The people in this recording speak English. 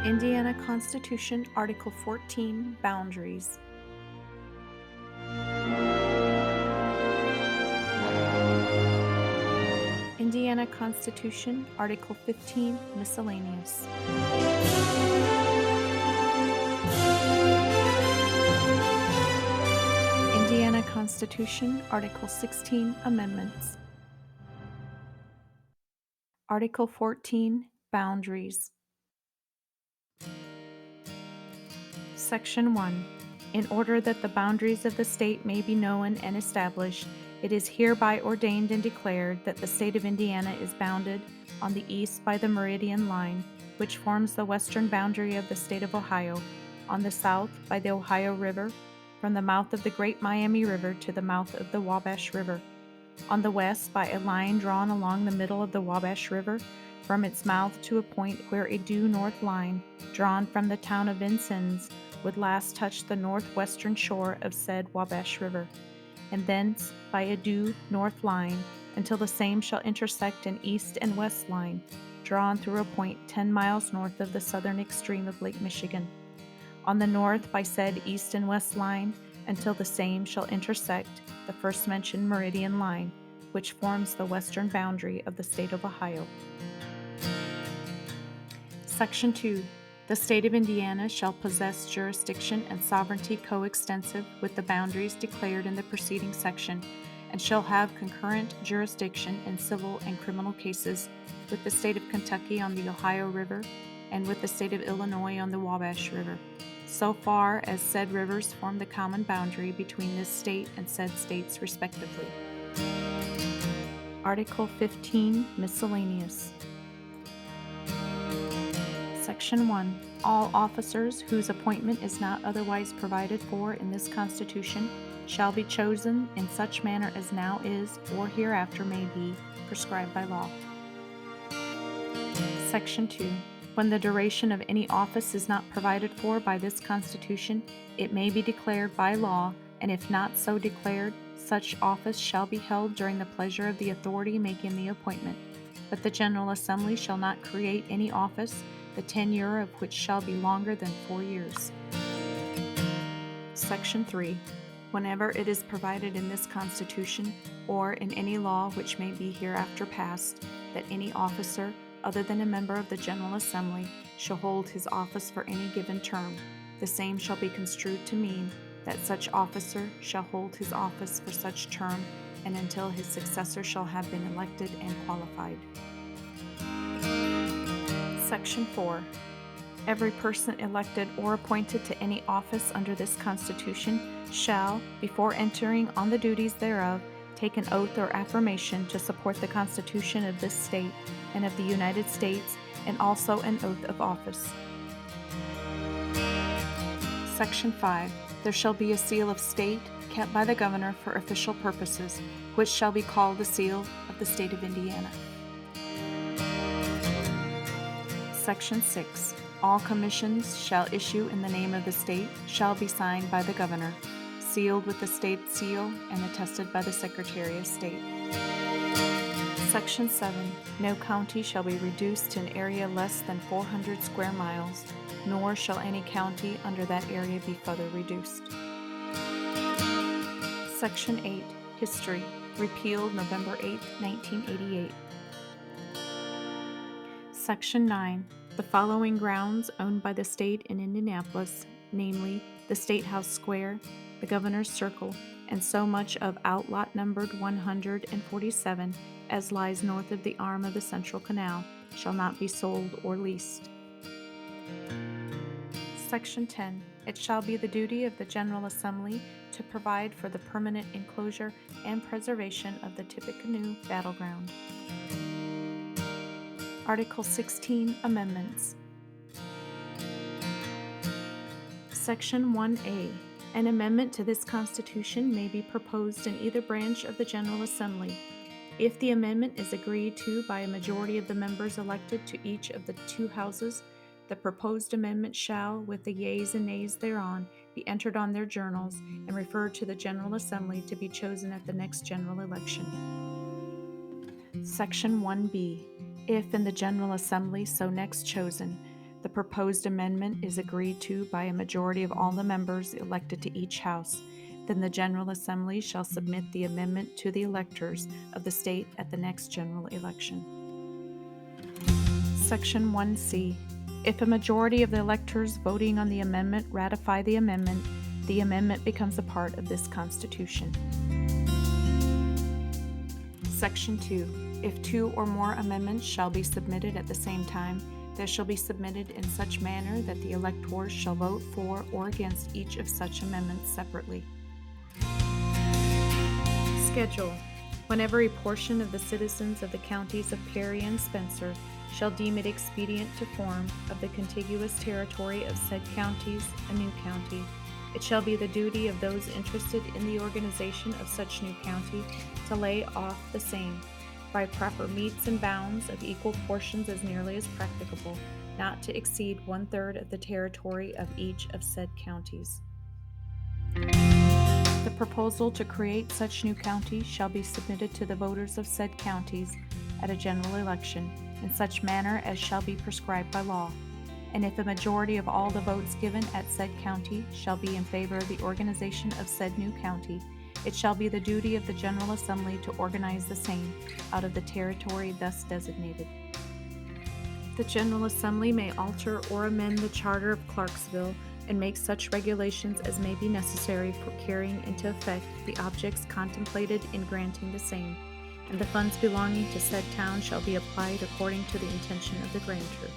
Indiana Constitution, Article 14, Boundaries. Indiana Constitution, Article 15, Miscellaneous. Indiana Constitution, Article 16, Amendments. Article 14, Boundaries. Section 1. In order that the boundaries of the state may be known and established, it is hereby ordained and declared that the state of Indiana is bounded on the east by the meridian line, which forms the western boundary of the state of Ohio, on the south by the Ohio River, from the mouth of the Great Miami River to the mouth of the Wabash River, on the west by a line drawn along the middle of the Wabash River, from its mouth to a point where a due north line, drawn from the town of Vincennes, would last touch the northwestern shore of said Wabash River, and thence by a due north line until the same shall intersect an east and west line, drawn through a point 10 miles north of the southern extreme of Lake Michigan. On the north by said east and west line until the same shall intersect the first mentioned meridian line, which forms the western boundary of the state of Ohio. Section 2. The state of Indiana shall possess jurisdiction and sovereignty coextensive with the boundaries declared in the preceding section, and shall have concurrent jurisdiction in civil and criminal cases with the state of Kentucky on the Ohio River and with the state of Illinois on the Wabash River, so far as said rivers form the common boundary between this state and said states respectively. Article 15, Miscellaneous. Section 1. All officers whose appointment is not otherwise provided for in this Constitution shall be chosen in such manner as now is or hereafter may be prescribed by law. Section 2. When the duration of any office is not provided for by this Constitution, it may be declared by law, and if not so declared, such office shall be held during the pleasure of the authority making the appointment. But the General Assembly shall not create any office, the tenure of which shall be longer than 4 years. Section 3. Whenever it is provided in this Constitution, or in any law which may be hereafter passed, that any officer, other than a member of the General Assembly, shall hold his office for any given term, the same shall be construed to mean that such officer shall hold his office for such term and until his successor shall have been elected and qualified. Section 4. Every person elected or appointed to any office under this Constitution shall, before entering on the duties thereof, take an oath or affirmation to support the Constitution of this state and of the United States, and also an oath of office. Section 5. There shall be a seal of state kept by the governor for official purposes, which shall be called the seal of the state of Indiana. Section 6. All commissions shall issue in the name of the state shall be signed by the governor, sealed with the state seal and attested by the Secretary of State. Section 7. No county shall be reduced to an area less than 400 square miles, nor shall any county under that area be further reduced. Section 8. History. Repealed November 8, 1988. Section 9. The following grounds owned by the state in Indianapolis, namely the State House Square, the Governor's Circle, and so much of outlot numbered 147 as lies north of the arm of the Central Canal, shall not be sold or leased. Section 10. It shall be the duty of the General Assembly to provide for the permanent enclosure and preservation of the Tippecanoe battleground. Article 16, Amendments. Section 1A. An amendment to this Constitution may be proposed in either branch of the General Assembly. If the amendment is agreed to by a majority of the members elected to each of the two houses, the proposed amendment shall, with the yeas and nays thereon, be entered on their journals and referred to the General Assembly to be chosen at the next general election. Section 1B. If in the General Assembly so next chosen, The proposed amendment is agreed to by a majority of all the members elected to each house. Then the General Assembly shall submit the amendment to the electors of the state at the next general election. Section 1C. If a majority of the electors voting on the amendment ratify the amendment becomes a part of this Constitution. Section 2. If 2 or more amendments shall be submitted at the same time, they shall be submitted in such manner that the electors shall vote for or against each of such amendments separately. Schedule. Whenever a portion of the citizens of the counties of Perry and Spencer shall deem it expedient to form of the contiguous territory of said counties a new county, it shall be the duty of those interested in the organization of such new county to lay off the same, by proper metes and bounds of equal portions as nearly as practicable, not to exceed 1/3 of the territory of each of said counties. The proposal to create such new county shall be submitted to the voters of said counties at a general election in such manner as shall be prescribed by law. And if a majority of all the votes given at said county shall be in favor of the organization of said new county, it shall be the duty of the General Assembly to organize the same out of the territory thus designated. The General Assembly may alter or amend the Charter of Clarksville and make such regulations as may be necessary for carrying into effect the objects contemplated in granting the same, and the funds belonging to said town shall be applied according to the intention of the grantor.